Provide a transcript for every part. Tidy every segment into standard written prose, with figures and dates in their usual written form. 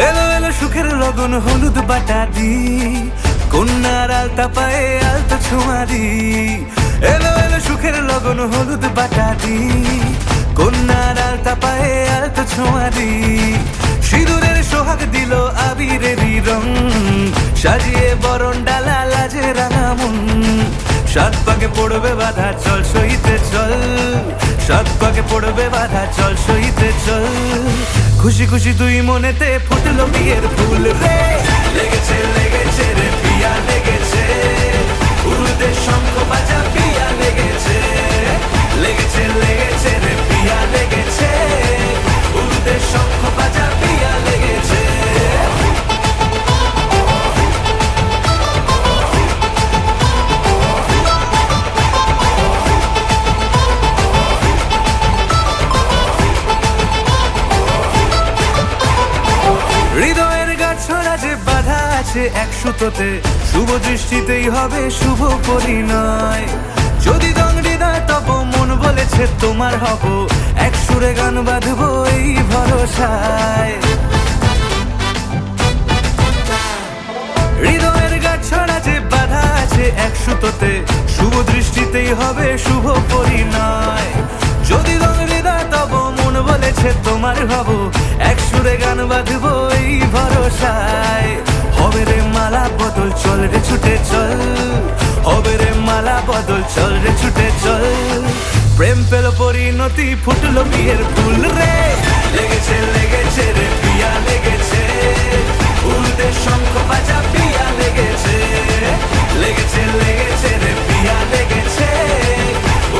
এলো এলো সুখের লগন হলুদ বাটা দি, কন্যার আলতা পায়ে আলতা ছোঁয়া দি। এলো এলো সুখের লগন হলুদ বাটা দি, কন্যার আলতা পায়ে আলতা ছোঁয়া দি। সিঁদুরের সোহাগ দিল আবিরেরই রং, সাজিয়ে বরণ ডালা লাজে রাঙা মন। সাত পাকে পড়বে বাধা চল সইতে চল, সাত পাকে পড়বে বাধা চল সইতে চল। খুশি খুশি দুই মনেতে ফুটলো বিয়ের ফুল রে, লেগেছে লেগেছে রে পিয়া লেগেছে, উরুতে শঙ্খ বাজা পিয়া লেগেছে। লেগেছে লেগেছে রে পিয়া লেগেছে, উরুতে শঙ্খ বাজা পিয়া লেগেছে। হৃদয়ের গাছড়া যে বাধা আছে এক সুতোতে, শুভ দৃষ্টিতেই হবে শুভ পরিণয়। যদি দংডিদার তব মন বলেছে তোমার হব, এক সুরে গান বাঁধবো এই ভরসায়। হৃদয়ের গাছড়া যে বাধা আছে এক সুতোতে, শুভ দৃষ্টিতেই হবে শুভ পরিণয়। যদি দংডিদার তব মন বলেছে তোমার হব, এক সুরে গান বাঁধবো এই ভরসায়। হবে রে মালা বদল চল রে ছুটে চল, হবে রে মালা বদল চল রে ছুটে চল। প্রেম পেল পরিণতি ফুটলো বিয়ের ফুল রে, লেগেছে লেগেছে রে পিয়া লেগেছে, উলতে শঙ্খ বাজা পিয়া লেগেছে। লেগেছে লেগেছে রে পিয়া লেগেছে,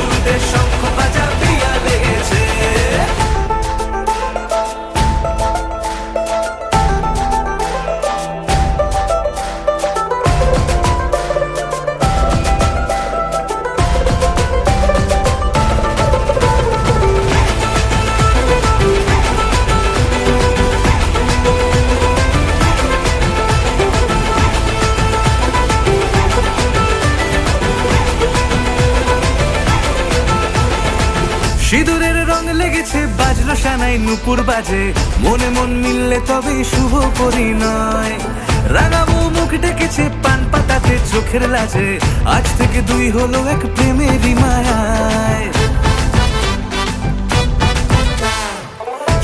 উলতে শঙ্খ বাজা পিয়া লেগেছে। সিঁদুরের রং লেগেছে বাজলো সানাই নুপুর বাজে, মনে মন মিললে তবে শুভ পরিণয়। রাঙাবো মুখ ডেকেছে পান পাতাতে চোখের লাজে, আজ থেকে দুই হলো এক প্রেমেরই মায়ায়।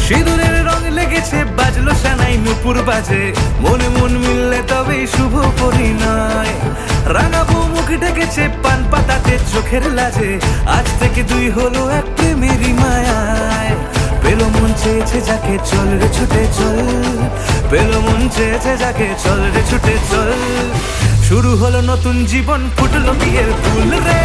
সিঁদুরের রং লেগেছে বাজলো সানাই নুপুর বাজে, মনে মন মিললে তবে শুভ পরিণয়। রাঙাবো মুখ ডেকেছে পান পাতাতে চোখের লাজে, আজ থেকে দুই হলো এক প্রেমেরই মায়ায়। পেলো মন চেয়েছে যাকে চল রে ছুটে চল, পেলো মন চেয়েছে যাকে চল রে ছুটে চল। শুরু হলো নতুন জীবন ফুটলো বিয়ের ফুল রে,